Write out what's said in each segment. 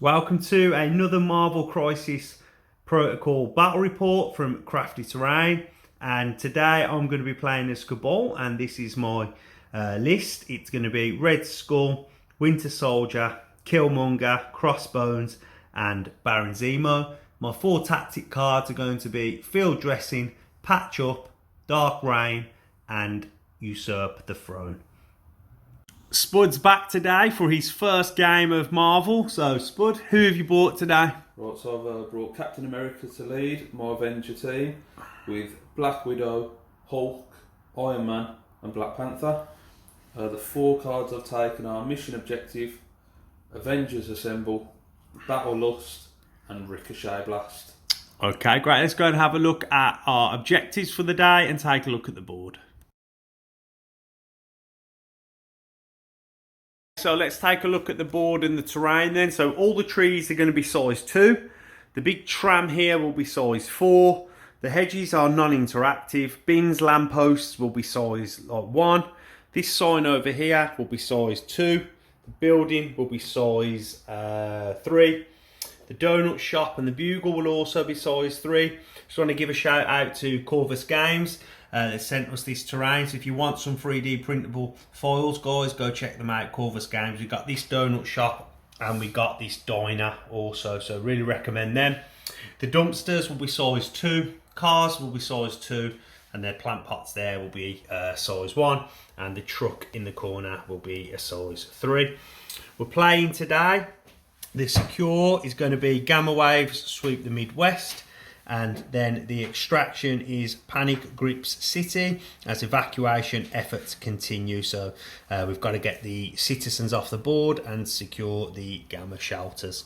Welcome to another Marvel Crisis Protocol battle report from Crafty Terrain, and today I'm going to be playing as Cabal, and this is my list. It's going to be Red Skull, Winter Soldier, Killmonger, Crossbones and Baron Zemo. My 4 tactic cards are going to be Field Dressing, Patch Up, Dark Reign and Usurp the Throne. Spud's back today for his first game of Marvel. So, Spud, who have you brought today? Right, so I've brought Captain America to lead my Avenger team with Black Widow, Hulk, Iron Man and Black Panther. The 4 cards I've taken are Mission Objective, Avengers Assemble, Battle Lust and Ricochet Blast. Okay, great. Let's go and have a look at our objectives for the day and take a look at the board. So let's take a look at the board and the terrain then. So all the trees are going to be size 2. The big tram here will be size 4. The hedges are non-interactive. Bins, lampposts will be size 1. This sign over here will be size 2. The building will be size 3. The donut shop and the bugle will also be size 3. Just want to give a shout out to Corvus Games. They sent us this terrain, so if you want some 3D printable files, guys, go check them out. Corvus Games. We got this donut shop and we got this diner also, so really recommend them. The dumpsters will be size 2, cars will be size 2, and their plant pots there will be size 1, and the truck in the corner will be a size 3. We're playing today. The secure is going to be Gamma Waves Sweep the Midwest. And then the extraction is Panic Grips City as evacuation efforts continue. So we've got to get the citizens off the board and secure the Gamma shelters.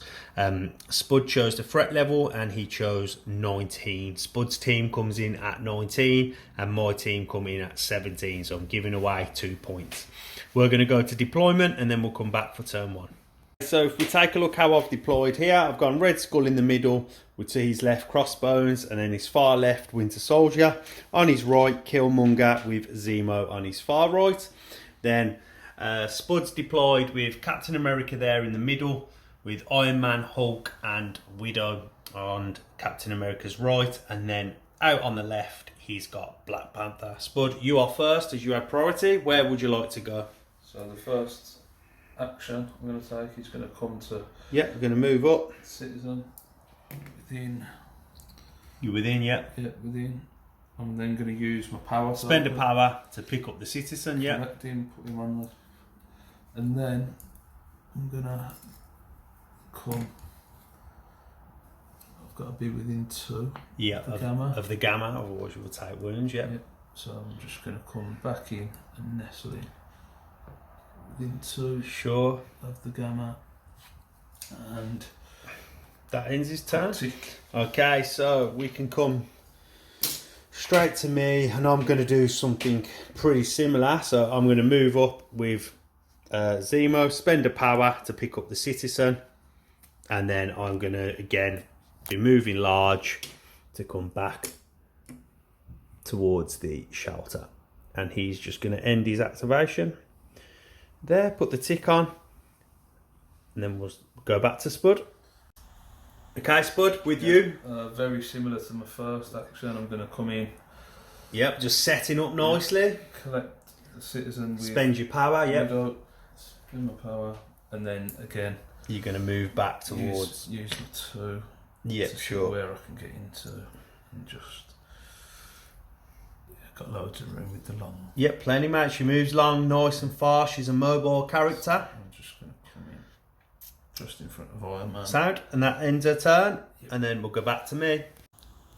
Spud chose the threat level and he chose 19. Spud's team comes in at 19 and my team come in at 17. So I'm giving away 2 points. We're going to go to deployment and then we'll come back for turn 1. So if we take a look how I've deployed here, I've gone Red Skull in the middle with to his left Crossbones, and then his far left Winter Soldier. On his right Killmonger with Zemo on his far right. Then Spud's deployed with Captain America there in the middle with Iron Man, Hulk and Widow on Captain America's right, and then out on the left he's got Black Panther. Spud, you are first as you have priority. Where would you like to go? So the first action I'm going to take is going to come to... Yeah, we're going to move up. Citizen. Within. You're within, yeah? Yeah, within. I'm then going to use my power. Spend a power to pick up the citizen, yeah? Collect him, put him on there. And then I'm going to come... I've got to be within 2. Yeah, of the Gamma. Of the Gamma, otherwise you will take wounds, yeah? Yep. So I'm just going to come back in and nestle in. Within 2 sure of the Gamma, and that ends his turn. Tactic. Okay, so we can come straight to me and I'm going to do something pretty similar. So I'm going to move up with Zemo, spend a power to pick up the citizen, and then I'm going to again be moving large to come back towards the shelter, and he's just going to end his activation. There, put the tick on, and then we'll go back to Spud. Okay, Spud, with you. Very similar to my first action. I'm going to come in. Yep, just setting up nicely. Collect the citizen. Spend your power, yep. Spend my power, and then again. You're going to move back towards. Use my 2. Yep, to sure. See where I can get into, and just. Got loads of room with the long. Yep, plenty, mate. She moves long, nice and far. She's a mobile character. I'm just going to come in just in front of Iron Man. Sound, and that ends her turn. Yep. And then we'll go back to me.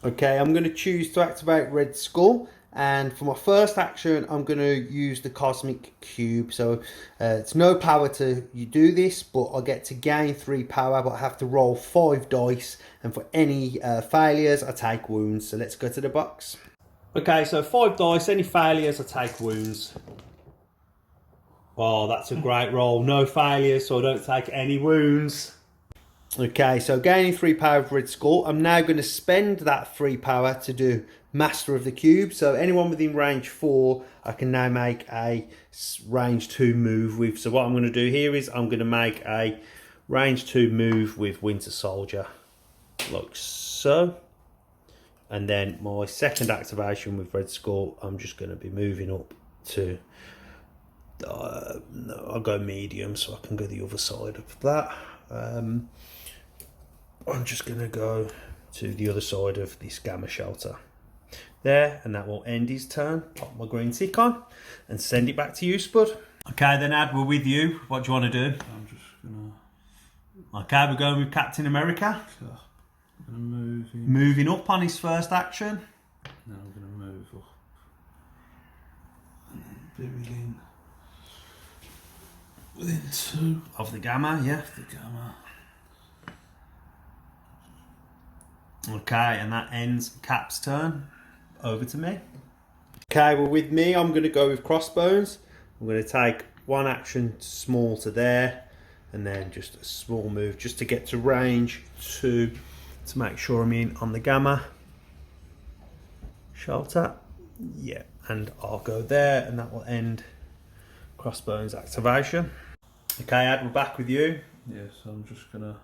Okay, I'm going to choose to activate Red Skull. And for my first action, I'm going to use the Cosmic Cube. So it's no power to you do this, but I get to gain 3 power, but I have to roll 5 dice. And for any failures, I take wounds. So let's go to the box. Okay, so 5 dice, any failures, I take wounds. Oh, that's a great roll. No failures, so I don't take any wounds. Okay, so gaining 3 power of Red Skull. I'm now going to spend that 3 power to do Master of the Cube. So anyone within range 4, I can now make a range 2 move with. So what I'm going to do here is I'm going to make a range 2 move with Winter Soldier, like so. And then my second activation with Red Skull, I'm just going to be moving up to, no, I'll go medium so I can go the other side of that. I'm just going to go to the other side of this Gamma Shelter there, and that will end his turn. Pop my green tick on and send it back to you, Spud. Okay then, Ad, we're with you. What do you want to do? I'm just gonna. Okay, we're going with Captain America. I'm gonna move in. Moving up on his first action. Now I'm gonna move up. And then be within 2 Of the Gamma, yeah. of the Gamma. Okay, and that ends Cap's turn. Over to me. Okay, well with me, I'm going to go with Crossbones. I'm going to take one action small to there, and then just a small move just to get to range 2 to make sure I'm in on the Gamma Shelter. Yeah, and I'll go there, and that will end Crossbones activation. Okay, Ad, we're back with you. Yeah, so I'm just gonna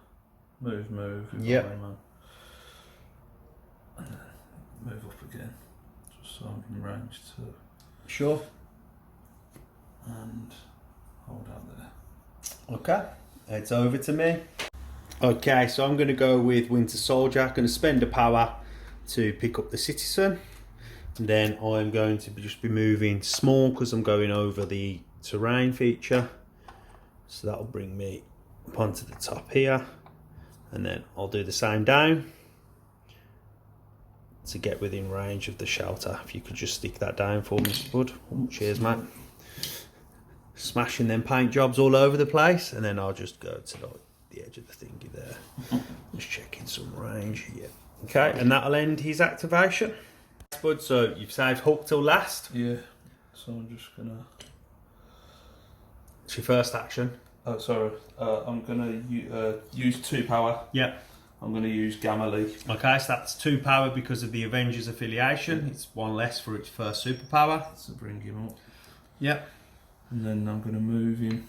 move. Yep. Iron Man. And then move up again, just so I'm in range 2. Sure. And hold out there. Okay, it's over to me. Okay, so I'm going to go with Winter Soldier. I'm going to spend a power to pick up the Citizen. And then I'm going to just be moving small because I'm going over the terrain feature. So that'll bring me up onto the top here. And then I'll do the same down to get within range of the shelter. If you could just stick that down for me, Spud. Oh, cheers, mate. Smashing them paint jobs all over the place, and then I'll just go to the edge of the thingy there. Just checking some range. Yeah. Okay, and that'll end his activation. Spud, so you've saved Hulk till last. Yeah. So I'm just gonna. It's your first action. Oh, sorry. I'm gonna use 2 power. Yeah. I'm gonna use Gamma Leak. Okay, so that's 2 power because of the Avengers affiliation. It's 1 less for its first superpower. To bring him up. Yep. And then I'm gonna move him.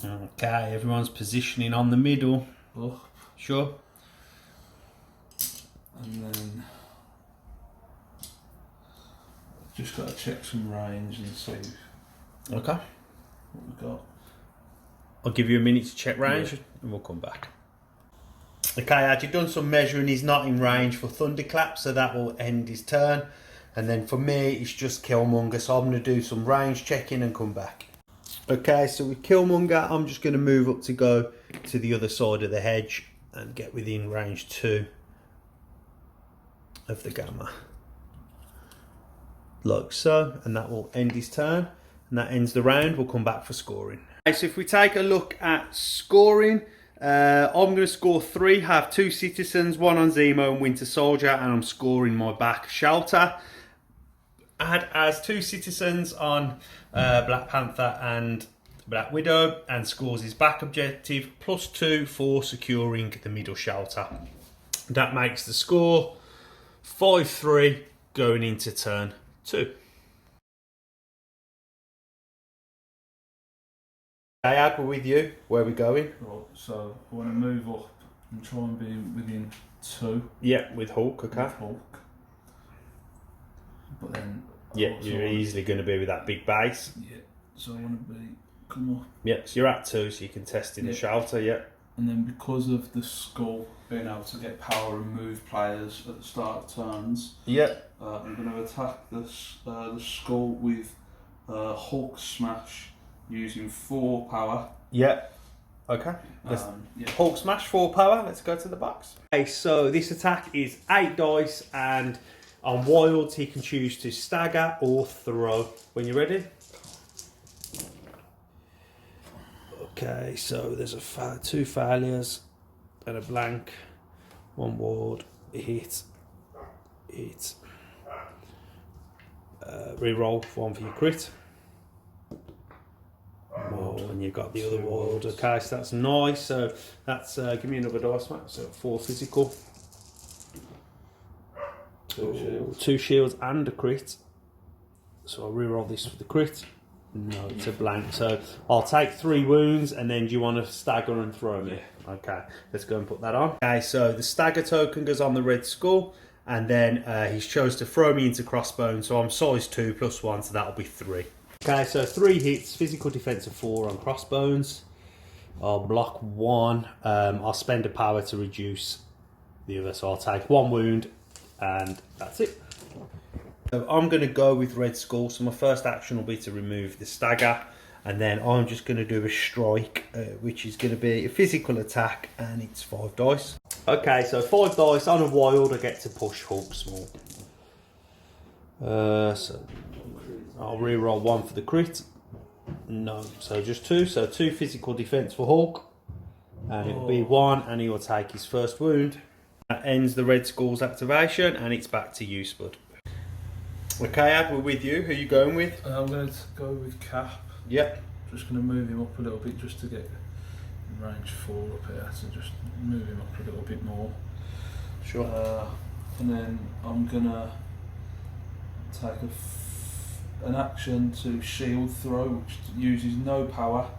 Okay, everyone's positioning on the middle. Up. Sure. And then just gotta check some range and see Okay. what we've got. I'll give you a minute to check range, and we'll come back. Okay, Ad, you've done some measuring. He's not in range for Thunderclap, so that will end his turn. And then for me, it's just Killmonger, so I'm going to do some range checking and come back. Okay, so with Killmonger, I'm just going to move up to go to the other side of the hedge and get within range 2 of the Gamma. Like so, and that will end his turn. And that ends the round. We'll come back for scoring. Okay, so if we take a look at scoring, I'm going to score 3, have 2 Citizens, 1 on Zemo and Winter Soldier, and I'm scoring my back Shelter. Ad has 2 Citizens on Black Panther and Black Widow, and scores his back objective +2 for securing the middle shelter. That makes the score 5-3 going into turn 2. Hey, Ad, we're with you. Where are we going? Right, so I want to move up and try and be within 2. Yeah, with Hulk, okay. With Hulk. But then. Yeah, you're easily going to be with that big base. Yeah, so I want to come up. Yeah, so you're at 2, so you can test in the shelter, yeah. And then because of the skull being able to get power and move players at the start of turns, Yeah. I'm going to attack the skull with Hulk Smash using 4 power. Yeah. Okay. Hulk Smash 4 power. Let's go to the box. Okay, so this attack is 8 dice, and on wilds he can choose to stagger or throw. When you're ready. Okay, so there's 2 failures and a blank, 1 ward, hit, reroll 1 for your crit. And you've got the other ward. Okay, so that's nice. So that's give me another dice, mate. So 4 physical, 2 shields and a crit. So I'll reroll this for the crit. No, it's a blank. So I'll take 3 wounds, and then do you want to stagger and throw me? Yeah. Okay, let's go and put that on. Okay, so the stagger token goes on the red skull, and then he's chose to throw me into crossbones. So I'm size 2 plus 1, so that'll be 3. Okay, so 3 hits, physical defense of 4 on crossbones. I'll block 1. I'll spend a power to reduce the other, so I'll take 1 wound, and that's it. So I'm going to go with red skull, so my first action will be to remove the stagger, and then I'm just going to do a strike, which is going to be a physical attack, and it's 5 dice. Okay, so 5 dice on a wild, I get to push Hulk small. So I'll re-roll 1 for the crit. No, so just 2, so 2 physical defense for Hulk, and it'll be 1, and he will take his first wound. That ends the red skull's activation, and it's back to you, Spud. Okay, Ad, we're with you. Who are you going with? I'm going to go with Cap. Yep. Just going to move him up a little bit just to get in range 4 up here, so just move him up a little bit more. Sure. And then I'm going to take an action to shield throw, which uses no power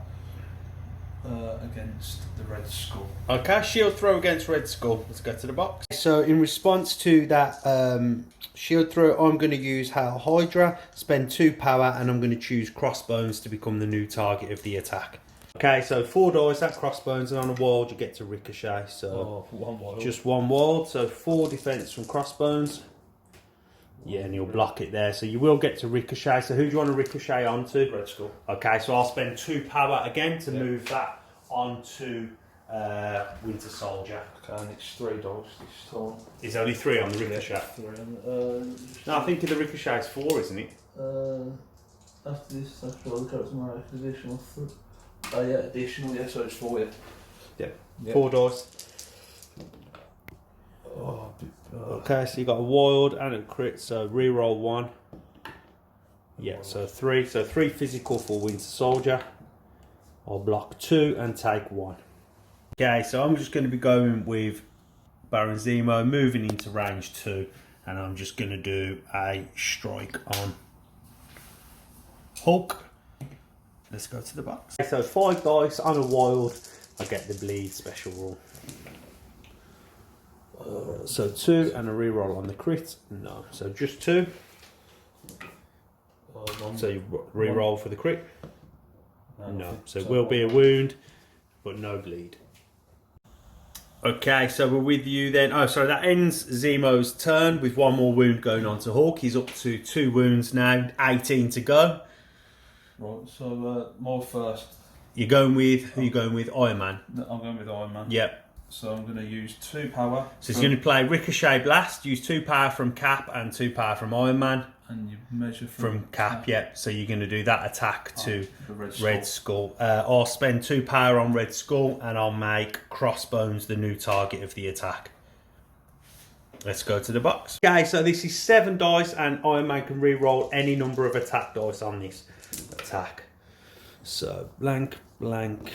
against the red skull. Okay, shield throw against red skull. Let's go to the box. So in response to that shield throw, I'm going to use Hail Hydra, spend 2 power, and I'm going to choose crossbones to become the new target of the attack. Okay, so 4 dice, that's crossbones, and on a wild you get to ricochet. So 1 wild. just 1 wild, so 4 defense from crossbones. Yeah, and you'll block it there. So you will get to ricochet. So who do you want to ricochet onto? Red skull. Okay, so I'll spend 2 power again to move that onto Winter Soldier. Okay, and it's 3 dice this time. There's only 3 on the ricochet. 3 No, I think the ricochet is 4, isn't it? After this, after all the characters my additional 3. Oh yeah, additional, yeah, so it's 4, yeah. Yeah. 4 dice. Okay, so you got a wild and a crit, so re-roll 1. Yeah, so 3. So 3 physical for Winter Soldier. I'll block 2 and take 1. Okay, so I'm just going to be going with Baron Zemo, moving into range 2, and I'm just going to do a strike on Hulk. Let's go to the box. Okay, so 5 dice on a wild, I get the bleed special rule. So 2 and a reroll on the crit. No, so just 2. So you reroll for the crit. No, so it will be a wound, but no bleed. Okay, so we're with you then. Oh, sorry, that ends Zemo's turn with 1 more wound going on to Hulk. He's up to 2 wounds now, 18 to go. Right, so my first. You're going with, who are you going with? Iron Man. I'm going with Iron Man. Yep. So I'm going to use 2 power. So he's going to play Ricochet Blast, use 2 power from Cap and 2 power from Iron Man. And you measure From Cap, yep. So you're going to do that attack to the Red Skull. I'll spend 2 power on Red Skull, and I'll make Crossbones the new target of the attack. Let's go to the box. Okay, so this is 7 dice, and Iron Man can re-roll any number of attack dice on this attack. So blank, blank,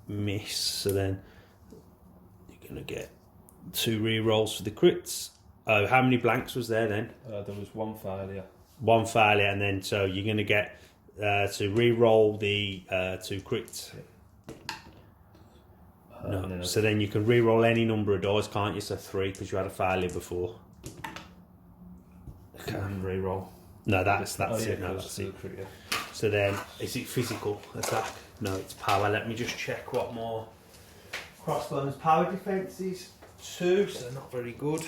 miss. So then you're going to get 2 re-rolls for the crits. Oh, how many blanks was there then? There was 1 failure. 1 failure, and then so you're going to get to re-roll the 2 crits. No. So then you can re-roll any number of dice, can't you? So 3 because you had a failure before. Okay. Re-roll. No, that's it. No, that's that's it. Crit, yeah. So then, is it physical attack? No, it's power. Let me just check what more. Crossbones power defense is 2, so not very good.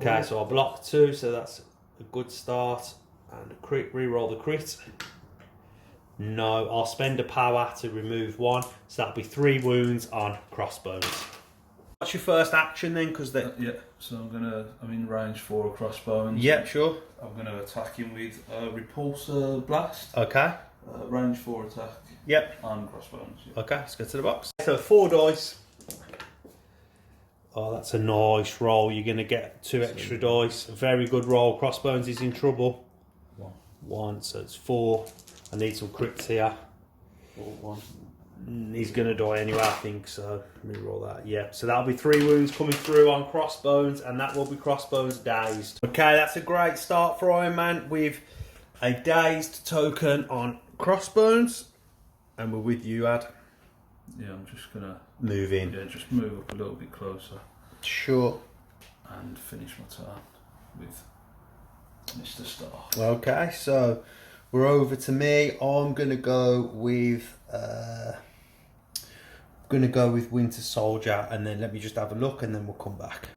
Okay, so I'll block 2, so that's a good start. And a crit, re-roll the crit. No, I'll spend a power to remove 1, so that'll be 3 wounds on crossbones. What's your first action then? Because yeah, so I'm in range 4 of crossbones. Yeah, sure. I'm going to attack him with Repulsor Blast. Okay. Range 4 attack. Yep. And crossbones. Yeah. Okay, let's go to the box. So 4 dice. Oh, that's a nice roll. You're going to get 2 extra dice. A very good roll. Crossbones is in trouble. 1, so it's 4. I need some crits here. 4, 1. He's going to die anyway, I think, so let me roll that. Yeah, so that'll be 3 wounds coming through on Crossbones, and that will be Crossbones dazed. Okay, that's a great start for Iron Man with A dazed token on Crossbones, and we're with you, Ad. Yeah, I'm just gonna move in. Yeah, just move up a little bit closer. Sure. And finish my turn with Mr. Star. Okay, so we're over to me. I'm gonna go with Winter Soldier, and then let me just have a look, and then we'll come back.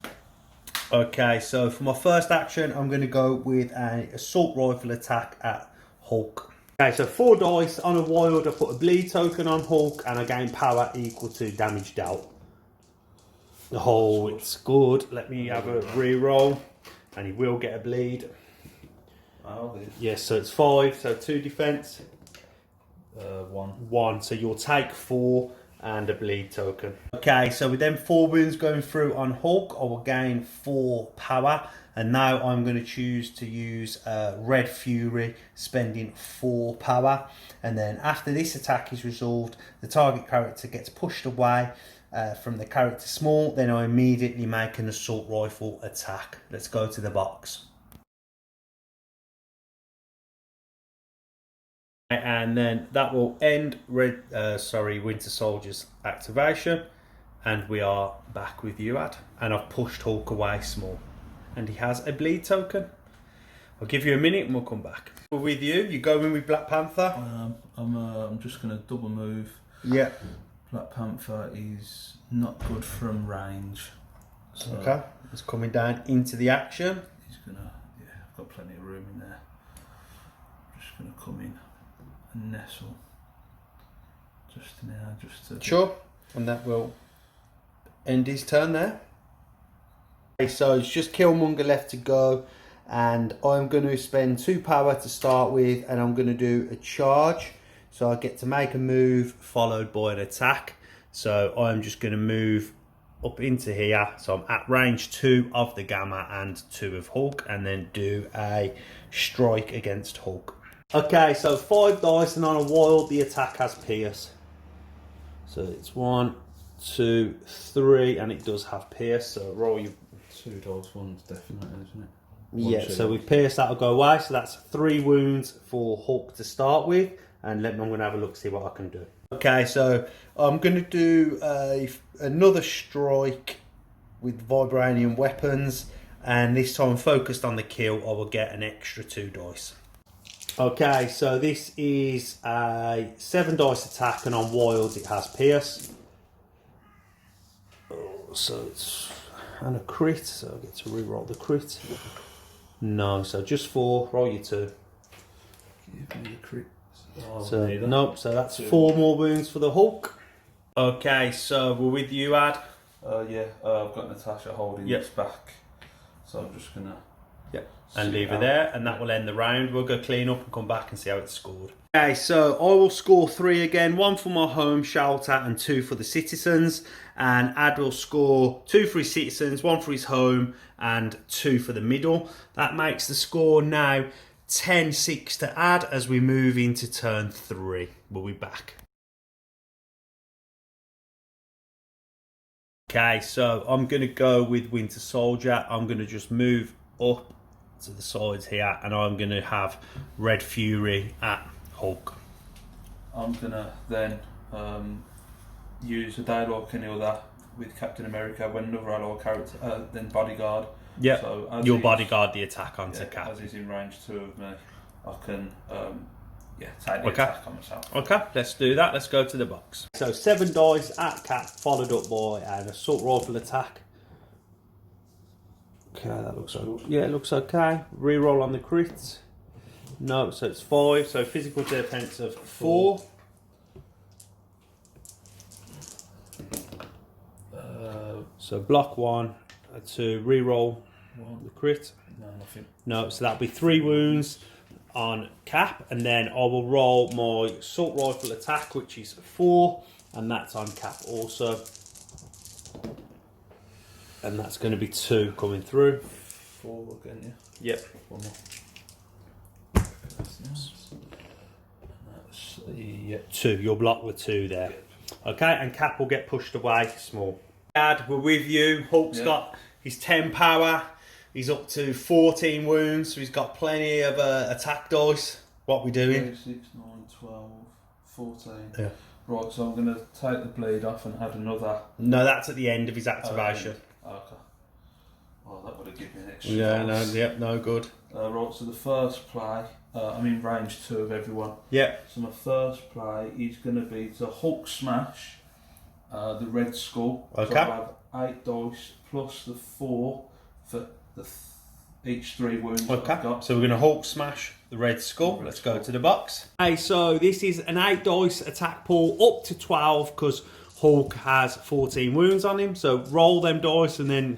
Okay, so for my first action, I'm gonna go with an assault rifle attack at Hulk. Okay, so 4 dice on a wild. I put a bleed token on Hulk, and I gain power equal to damage dealt. Oh, it's good. Let me have a re-roll, and he will get a bleed. Oh, Yes, so it's 5, so 2 defense. 1. 1, so you'll take 4 and a bleed token. Okay, so with them 4 wounds going through on Hulk, I will gain 4 power. And now I'm going to choose to use Red Fury, spending 4 power. And then after this attack is resolved, the target character gets pushed away from the character small. Then I immediately make an assault rifle attack. Let's go to the box. And then that will end Winter Soldier's activation. And we are back with you, Ad. And I've pushed Hulk away small. And he has a bleed token. I'll give you a minute and we'll come back. We're with you. You going with Black Panther? I'm just going to double move. Yeah. Black Panther is not good from range. So okay. It's coming down into the action. He's going to, yeah, I've got plenty of room in there. I'm just going to come in and nestle. Just now, just to... Sure. And that will end his turn there. Okay, so it's just Killmonger left to go, and I'm going to spend 2 power to start with, and I'm going to do a charge. So I get to make a move followed by an attack. So I'm just going to move up into here. So I'm at range 2 of the Gamma and 2 of Hulk, and then do a strike against Hulk. Okay, so 5 dice, and on a wild the attack has pierce. So it's 1, 2, 3, and it does have pierce. So roll your 2 dice, 1's definite, isn't it? Yeah, so with pierce that'll go away. So that's 3 wounds for Hulk to start with, and I'm going to have a look, see what I can do. Okay, so I'm going to do another strike with vibranium weapons, and this time focused on the kill. I will get an extra 2 dice. Okay, so this is a 7 dice attack, and on wilds it has pierce. So it's and a crit, so I get to re-roll the crit. No, so just 4. Roll your 2. Give me the crit. Oh, so nope. So that's 4 more wounds for the Hulk. Okay, so we're with you, Ad. Yeah, I've got Natasha holding this back, so I'm just gonna. And leave her there, and that will end the round. We'll go clean up and come back and see how it's scored. Okay, so I will score 3 again. 1 for my home shelter and 2 for the citizens. And Ad will score 2 for his citizens, 1 for his home, and 2 for the middle. That makes the score now 10-6 to Ad as we move into turn 3. We'll be back. Okay, so I'm going to go with Winter Soldier. I'm going to just move up to the sides here, and I'm going to have Red Fury at Hulk. I'm going to then use a dialogue any other with Captain America when another allied character, then bodyguard. Yeah, so you'll bodyguard the attack onto Cap. As he's in range 2 of me, I can take the attack on myself. Okay, let's do that. Let's go to the box. So 7 dice at Cap, followed up by an assault rifle attack. Okay, that looks okay. Yeah, it looks okay. Reroll on the crit. No, so it's 5. So physical defense of 4. So block 1 to reroll the crit. No, nothing. No, so that'll be 3 wounds on Cap, and then I will roll my assault rifle attack, which is 4, and that's on Cap also. And that's going to be 2 coming through. 4 again, yeah? Yep. 1 more. That's 2. You'll block with 2 there. Okay, and Cap will get pushed away small. Dad, we're with you. Hulk's got his 10 power. He's up to 14 wounds, so he's got plenty of attack dice. What we doing? 6, 9, 12, 14. Yeah. Right, so I'm going to take the bleed off and add another. No, that's at the end of his activation. Okay. Well, that would have given me an extra. Yeah, dice. no good. Right, so the first play, I'm in range 2 of everyone. Yeah. So my first play is going to be to Hulk Smash the Red Skull. Okay. So I have 8 dice plus the 4 for each 3 wounds that I've got. So we're going to Hulk smash the Red Skull. Let's go to the box. Okay, so this is an 8 dice attack pool up to 12 because Hulk has 14 wounds on him. So roll them dice and then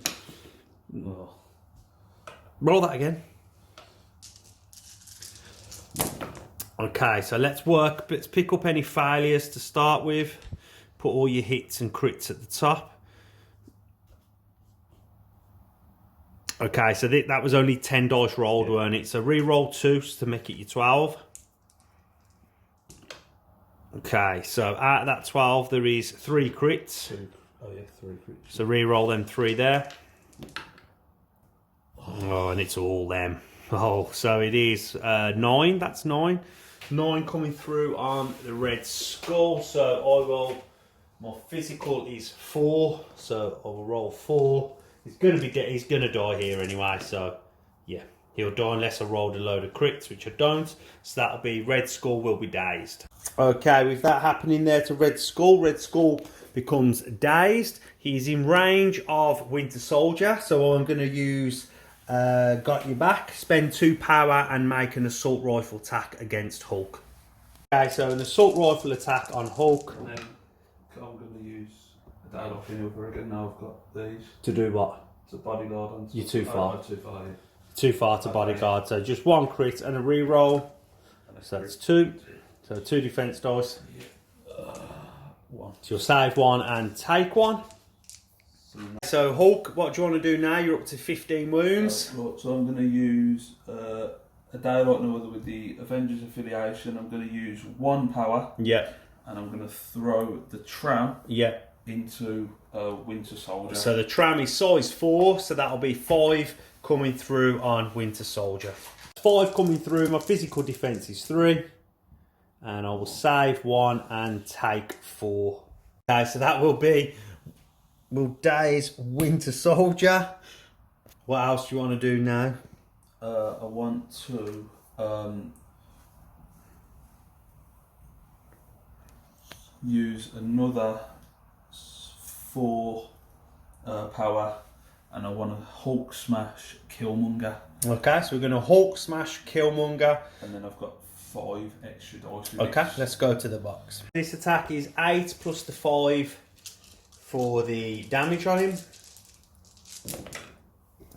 roll that again. Okay, so let's pick up any failures to start with. Put all your hits and crits at the top. Okay, so that was only 10 dice rolled, weren't it? So re-roll 2 to make it your 12. Okay, so out of that 12, there is 3 crits. 2. Oh yeah, 3 crits. So re-roll them 3 there. Oh, and it's all them. Oh, so it is 9. That's 9. 9 coming through on the Red Skull. So I will. My physical is 4. So I will roll 4. He's gonna die here anyway. So yeah, he'll die unless I rolled a load of crits, which I don't. So that'll be Red Skull will be dazed. Okay, with that happening there to Red Skull becomes dazed. He's in range of Winter Soldier. So I'm going to use Got Your Back, spend 2 power and make an assault rifle attack against Hulk. Okay, so an assault rifle attack on Hulk. And then I'm going to use a dialogue maneuver again. Now I've got these. To do what? It's a bodyguard on. You're too far. Too far. Yeah. Too far to bodyguard. So just 1 crit and a re-roll. So that's 2. So 2 defense dice. 1. So you'll save 1 and take 1. So Hulk, what do you want to do now? You're up to 15 wounds. Right, so I'm going to use a day like no other with the Avengers affiliation. I'm going to use 1 power. Yeah. And I'm going to throw the tram. Yeah. Into Winter Soldier. So the tram is size 4, so that'll be 5 coming through on Winter Soldier. 5 coming through. My physical defense is 3, and I will save 1 and take 4. Okay, so that will daze Winter Soldier. What else do you want to do now? I want to use another 4 power, and I want to Hulk smash Killmonger. Okay, so we're going to Hulk smash Killmonger. And then I've got 5 extra dice. Okay, let's go to the box. This attack is 8 plus the 5 for the damage on him.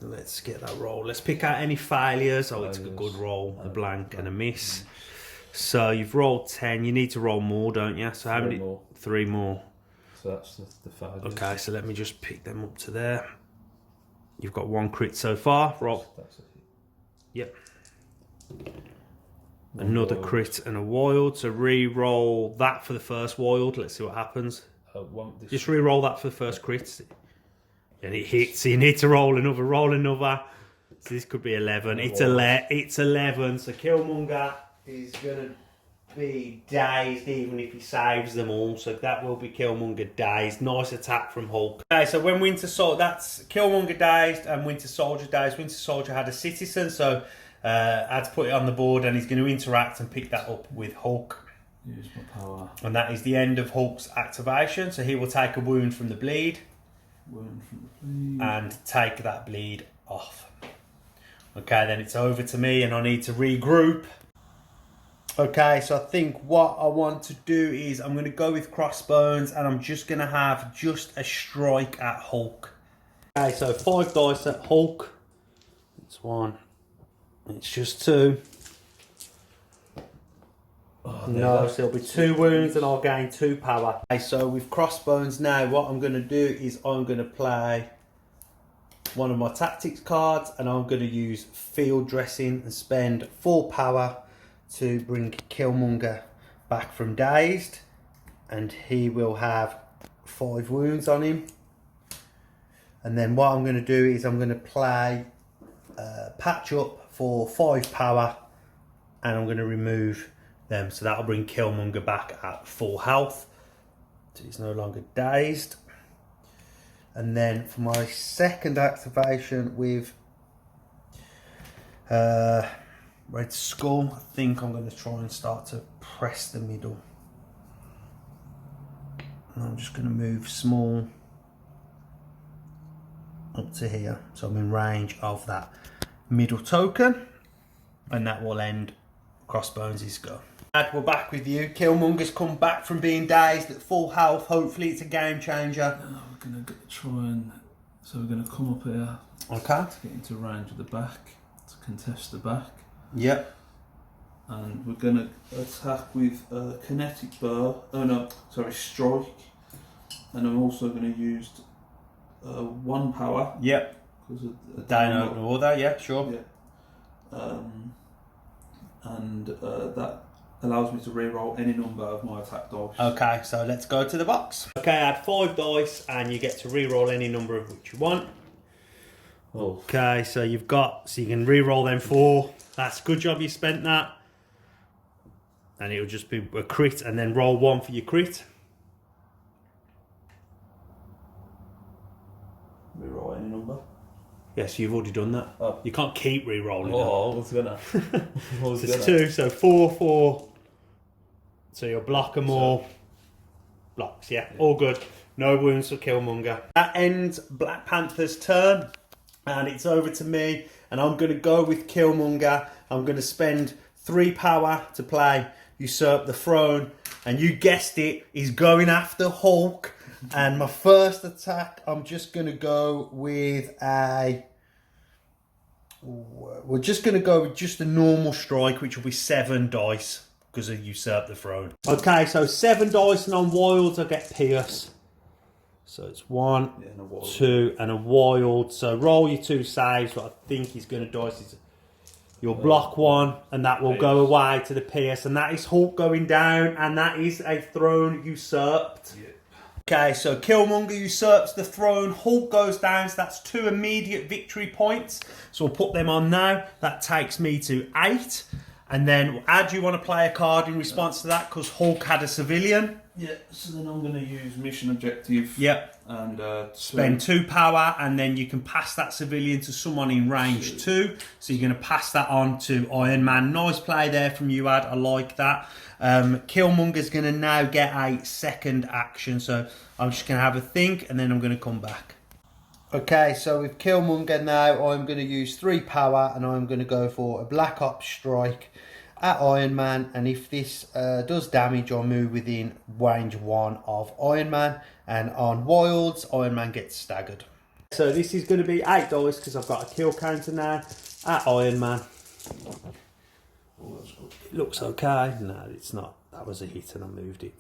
Let's get that roll. Let's pick out any failures. Oh, it's a good roll. A blank and a miss. So you've rolled 10. You need to roll more, don't you? So how many? 3 more. So that's the 5. Okay, so let me just pick them up to there. You've got 1 crit so far. Roll. That's it. Yep. Another crit and a wild. So re-roll that for the first wild. Let's see what happens. Just re-roll that for the first crit. And it hits. So you need to roll another. Roll another. So this could be 11. It's 11. So Killmonger is going to be dazed even if he saves them all. So that will be Killmonger dazed. Nice attack from Hulk. Okay, so when that's Killmonger dazed and Winter Soldier dazed. Winter Soldier had a citizen, so I had to put it on the board, and he's going to interact and pick that up with Hulk. Use my power. And that is the end of Hulk's activation. So he will take a wound from the bleed. And take that bleed off. Okay, then it's over to me and I need to regroup. Okay, so I think what I want to do is I'm going to go with Crossbones, and I'm just going to have just a strike at Hulk. Okay, so 5 dice at Hulk. It's 1. It's just 2. Oh, no, so it'll be 2 wounds and I'll gain 2 power. Okay, so with Crossbones now, what I'm going to do is I'm going to play one of my tactics cards, and I'm going to use Field Dressing and spend 4 power to bring Killmonger back from dazed, and he will have 5 wounds on him. And then what I'm going to do is I'm going to play patch up for 5 power, and I'm going to remove them. So that'll bring Killmonger back at full health. So he's no longer dazed. And then for my second activation with Red Skull, I think I'm going to try and start to press the middle. And I'm just going to move small up to here, so I'm in range of that middle token, and that will end Crossbones' go. And we're back with you. Killmonger's come back from being dazed at full health. Hopefully it's a game changer. We're going to try and... So we're going to come up here. Okay. To get into range of the back, to contest the back. Yep. And we're going to attack with Kinetic Burr. Oh no, sorry, Strike. And I'm also going to use 1 power. Yep. Because of Down open order, yeah, sure. Yeah. And that allows me to re-roll any number of my attack dice. Okay, so let's go to the box. Okay, add 5 dice and you get to re-roll any number of which you want. Okay, so you can re-roll them 4. That's a good job you spent that. And it'll just be a crit, and then roll 1 for your crit. Re-roll any number. Yes, you've already done that. Oh. You can't keep re-rolling. Oh, what's gonna? So it's 2, so 4, 4. So you'll block them all. Blocks, yeah. All good. No wounds for Killmonger. That ends Black Panther's turn, and it's over to me, and I'm going to go with Killmonger. I'm going to spend 3 power to play Usurp the Throne, and you guessed it, he's going after Hulk. And my first attack, I'm just going to go with we're just going to go with just a normal strike, which will be 7 dice because of Usurp the Throne. Okay, so 7 dice, and on wilds I get Pierce. So it's 1, 2, and a wild. So roll your 2 saves. What I think he's going to dice is you'll block 1, and that will go away to the Pierce, and that is Hulk going down, and that is a throne usurped. Yeah. Okay, so Killmonger usurps the throne, Hulk goes down, so that's 2 immediate victory points. So we'll put them on now. That takes me to 8. And then, do you want to play a card in response to that? Because Hulk had a civilian. Yeah, so then I'm going to use mission objective. Yep. And spend 2 power, and then you can pass that civilian to someone in range 2. So you're going to pass that on to Iron Man. Nice play there from you, Ad. I like that. Killmonger's going to now get a second action. So I'm just going to have a think, and then I'm going to come back. Okay, so with Killmonger now, I'm going to use 3 power, and I'm going to go for a Black Ops strike at Iron Man, and if this does damage, I'll move within range 1 of Iron Man, and on wilds, Iron Man gets staggered. So this is going to be 8 dice because I've got a kill counter now at Iron Man. Oh, that's good. It looks okay. No, it's not. That was a hit and I moved it.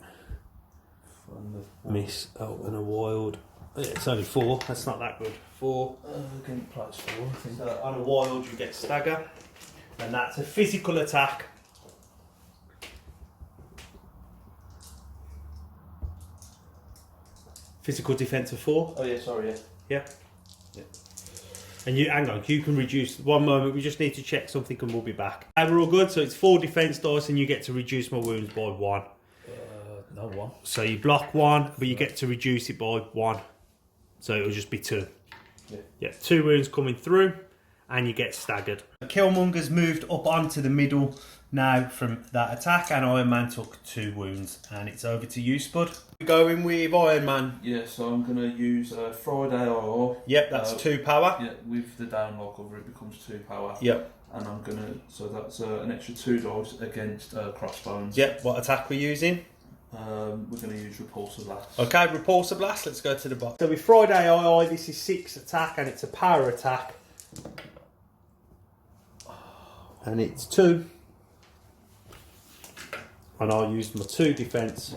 Miss. Oh, and a wild. Yeah, it's only 4. That's not that good. 4. Again, plus 4, I think. So on a wild, you get stagger, and that's a physical attack. Physical defense of 4. Oh yeah, sorry, yeah. Yeah. Yeah. And you, hang on, you can reduce. One moment, we just need to check something and we'll be back. We're all good, so it's 4 defense dice and you get to reduce my wounds by 1. No, 1. So you block 1, but you get to reduce it by 1. So it'll just be 2. Yeah. Yeah, 2 wounds coming through and you get staggered. Killmonger's moved up onto the middle now from that attack, and Iron Man took 2 wounds, and it's over to you, Spud. We're going with Iron Man. Yeah, so I'm going to use Friday IR. Yep, that's 2 power. Yeah, with the downlock cover it becomes 2 power. Yep. And I'm going to, so that's an extra 2 dice against Crossbones. Yep, what attack we're using? We're going to use Repulsor Blast. Okay, Repulsor Blast, let's go to the box. So with Friday II, this is 6 attack, and it's a power attack. And it's 2. And I'll use my 2 defense,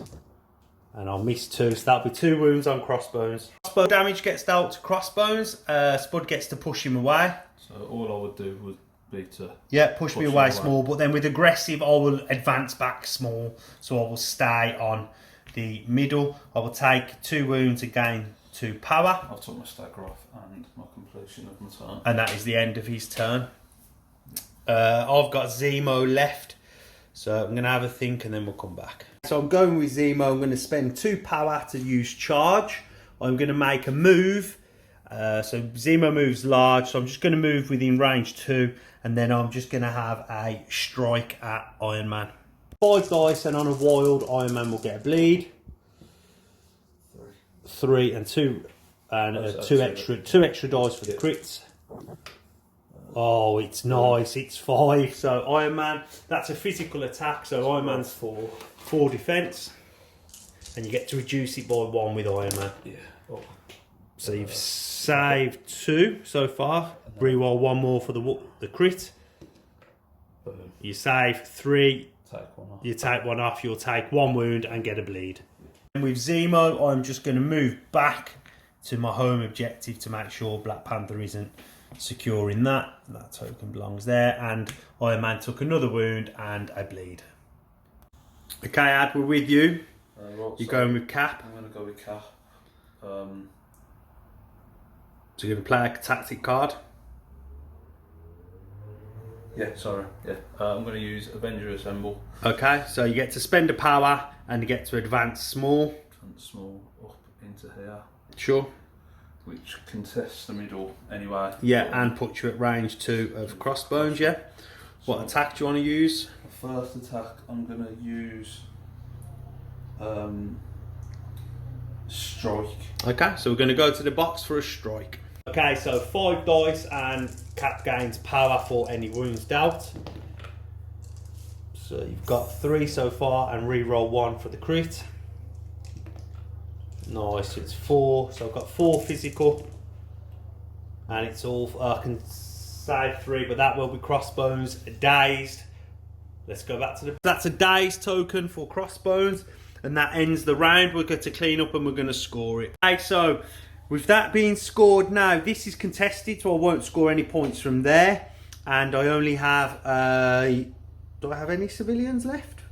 and I'll miss 2, so that'll be 2 wounds on Crossbones. Crossbow damage gets dealt to Crossbones. Spud gets to push him away. So all I would do would be to push me away small, but then with aggressive I will advance back small, so I will stay on the middle. I will take 2 wounds and gain 2 power. I've took my stagger off and my completion of my turn. And that is the end of his turn. I've got Zemo left, so I'm going to have a think and then we'll come back. So I'm going with Zemo. I'm going to spend 2 power to use charge. I'm going to make a move. So Zemo moves large, so I'm just going to move within range 2, and then I'm just going to have a strike at Iron Man. 5 dice, and on a wild, Iron Man will get a bleed. 3 and 2, and two extra dice for the crits. Oh, it's nice. It's 5. So Iron Man, that's a physical attack. So Iron Man's 4 defense, and you get to reduce it by 1 with Iron Man. Yeah. Oh. So you've saved 2 so far. Reroll 1 more for the crit. Boom. You save 3. Take 1 off. You take 1 off. You'll take 1 wound and get a bleed. And with Zemo, I'm just going to move back to my home objective to make sure Black Panther isn't securing that. That token belongs there. And Iron Man took another wound and a bleed. Okay, Ad, we're with you. You're going with Cap. I'm going to go with Cap. So you're going to play a tactic card. Yeah, sorry. Yeah, I'm going to use Avenger Assemble. Okay, so you get to spend a power and you get to advance small. Small up into here. Sure. Which contests the middle anyway. Yeah, and puts you at range 2 of crossbones, yeah. What attack do you want to use? The first attack, I'm going to use strike. Okay, so we're going to go to the box for a strike. Okay, so 5 dice and Cap gains power for any wounds dealt. So you've got 3 so far and re-roll 1 for the crit. Nice, it's 4. So I've got 4 physical. And it's all, I can save 3, but that will be crossbones, dazed. Let's go back to the... That's a dazed token for crossbones. And that ends the round. We're going to clean up and we're going to score it. Okay, so with that being scored now, this is contested, so I won't score any points from there. And I only have... do I have any civilians left?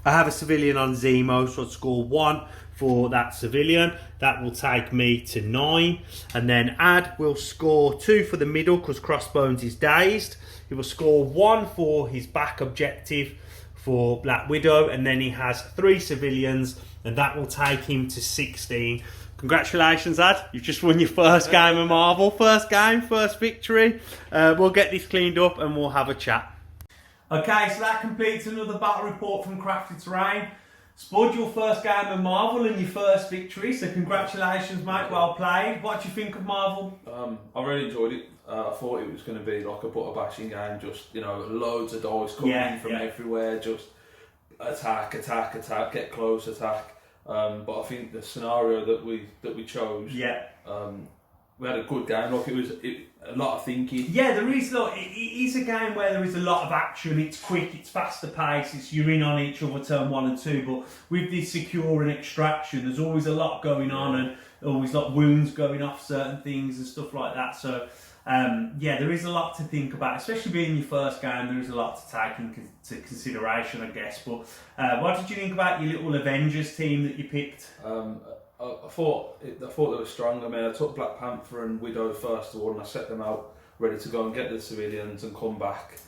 I have a civilian on Zemo, so I'd score 1 for that civilian. That will take me to 9. And then Ad will score 2 for the middle because Crossbones is dazed. He will score 1 for his back objective for Black Widow. And then he has 3 civilians, and that will take him to 16. Congratulations, Ad. You've just won your first game of Marvel. First game, first victory. We'll get this cleaned up and we'll have a chat. Okay, so that completes another battle report from Crafted Terrain. Spud, your first game of Marvel and your first victory, so congratulations, mate. Well played. What do you think of Marvel? I really enjoyed it. I thought it was going to be like a butter bashing game, just, you know, loads of dice coming in from everywhere, just attack, get close, attack. But I think the scenario that we chose, we had a good game. Like it was a lot of thinking. Yeah, there is. Look, it is a game where there is a lot of action. It's quick, it's faster paced. It's you're in on each other turn 1 and 2. But with this secure and extraction, there's always a lot going on, and always like wounds going off certain things and stuff like that. So. There is a lot to think about, especially being your first game. There is a lot to take into consideration, I guess. But what did you think about your little Avengers team that you picked? I thought they were strong. I mean, I took Black Panther and Widow first of all, and I set them out ready to go and get the civilians and come back.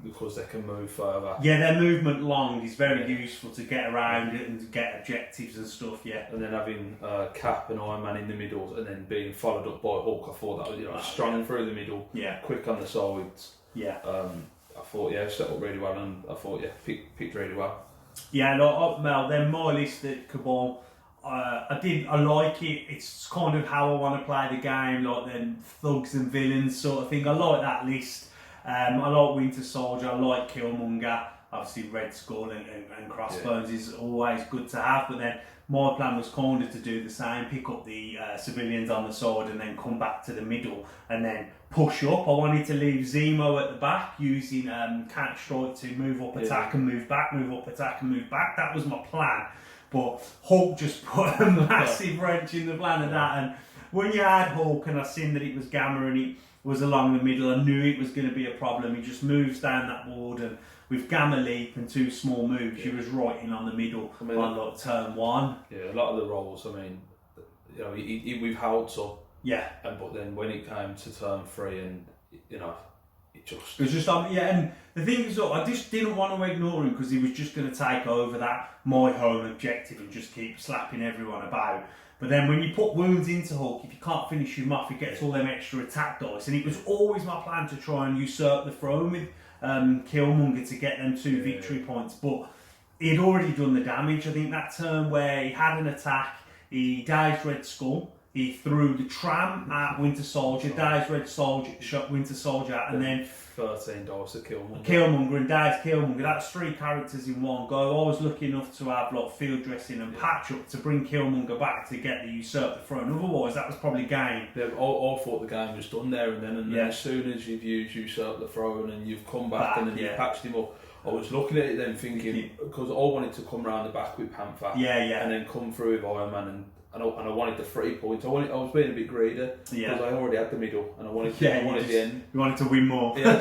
Because they can move further. Yeah, their movement long is very useful to get around it and to get objectives and stuff. Yeah, and then having Cap and Iron Man in the middle, and then being followed up by Hulk. I thought that was strong through the middle. Yeah, quick on the sides. Yeah, I thought set up really well, and I thought picked really well. Yeah, Mel, then my list at Cabal. I like it. It's kind of how I want to play the game, like then thugs and villains sort of thing. I like that list. I like Winter Soldier. I like Killmonger. Obviously, Red Skull and Crossbones is always good to have. But then my plan was kind of to do the same, pick up the civilians on the side and then come back to the middle and then push up. I wanted to leave Zemo at the back using Counter Strike to move up, attack and move back, move up, attack and move back. That was my plan. But Hulk just put a massive wrench in the plan of that. And when you had Hulk and I seen that it was Gamma and it was along the middle, I knew it was going to be a problem. He just moves down that board, and with Gamma Leap and 2 small moves, he was right in on the middle on like turn 1. Yeah, a lot of the rolls, I mean, you know, we've held some, Yeah. but then when it came to turn 3, and you know, it just. It was just and the thing is, I just didn't want to ignore him because he was just going to take over that my home objective and just keep slapping everyone about. But then when you put wounds into Hulk, if you can't finish him off, he gets all them extra attack dice. And it was always my plan to try and usurp the throne with Killmonger to get them 2 victory points. But he'd already done the damage. I think that turn where he had an attack, he dazed Red Skull, he threw the tram at Winter Soldier, dazed Red Soldier, shot Winter Soldier, and then 13 dice at Killmonger and dazed Killmonger. That's 3 characters in one go. I was lucky enough to have like field dressing and patch up to bring Killmonger back to get the usurp the throne. Otherwise, that was probably game. Yeah, I thought the game was done there and then. And then as soon as you've used usurp the throne and you've come back and then you've patched him up, I was looking at it then thinking, because I wanted to come round the back with Panther, and then come through with Iron Man, and I wanted the 3 points. I was being a bit greedy because I already had the middle, and I wanted the end. You wanted to win more. Yeah,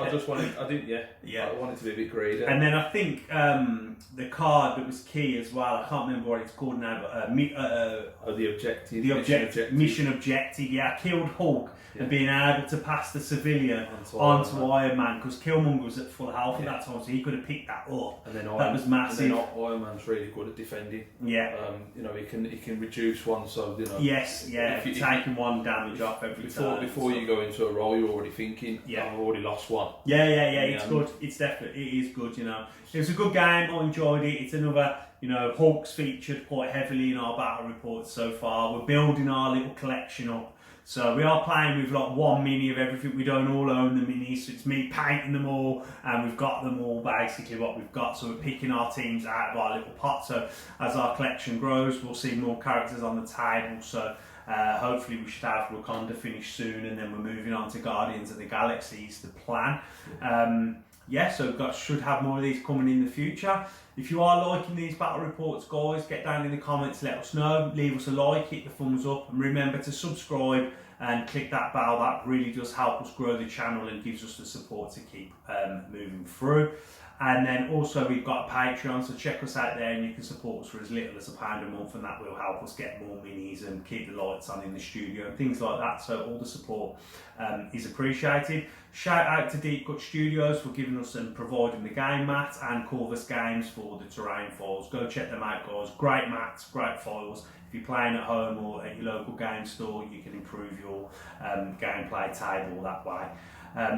I just wanted. I didn't. I wanted to be a bit greedy. And then I think the card that was key as well. I can't remember what it's called now, but the objective. Mission objective. Yeah, I killed Hulk. And being able to pass the civilian onto Iron Man, because Killmonger was at full health at that time, so he could have picked that up. And then that was massive. And then Iron Man's really good at defending. Yeah. You know, he can reduce one, so you know. Yes, yeah. Taking 1 damage off every time. Before you go into a roll, you're already thinking, I've already lost 1. Yeah. It's good. It's definitely, it is good. You know, it was a good game. I enjoyed it. It's another. You know, Hulk's featured quite heavily in our battle reports so far. We're building our little collection up. So we are playing with like 1 mini of everything. We don't all own the minis, so it's me painting them all, and we've got them all basically what we've got. So we're picking our teams out of our little pot. So as our collection grows, we'll see more characters on the table. So hopefully we should have Wakanda finished soon, and then we're moving on to Guardians of the Galaxy is the plan. So should have more of these coming in the future. If you are liking these battle reports, guys, get down in the comments, let us know, leave us a like, hit the thumbs up, and remember to subscribe and click that bell. That really does help us grow the channel and gives us the support to keep moving through. And then also we've got a Patreon, so check us out there, and you can support us for as little as £1 a month, and that will help us get more minis and keep the lights on in the studio and things like that. So all the support is appreciated. Shout out to Deep Cut Studios for giving us and providing the game mat, and Corvus Games for the terrain files. Go check them out, guys. Great mats, great files. If you're playing at home or at your local game store, you can improve your gameplay table that way.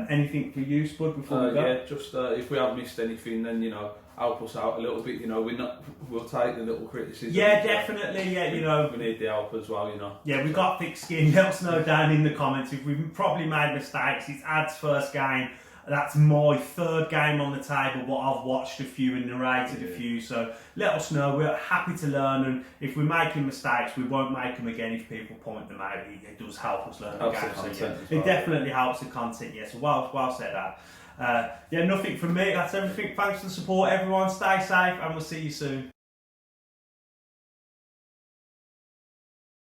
Anything for you, Spud, before we go? Yeah, just if we have missed anything, then you know, help us out a little bit. You know, we'll take the little criticism. Yeah, definitely. Yeah, you know, we need the help as well. You know. Yeah, we've got thick skin. Let us know down in the comments if we've probably made mistakes. It's Ad's first game. That's my 3rd game on the table, but I've watched a few and narrated a few, so let us know. We're happy to learn, and if we're making mistakes, we won't make them again if people point them out. It does help us learn the game. So, it definitely helps the content, So well said, Ad. Nothing from me. That's everything. Thanks for the support, everyone. Stay safe, and we'll see you soon.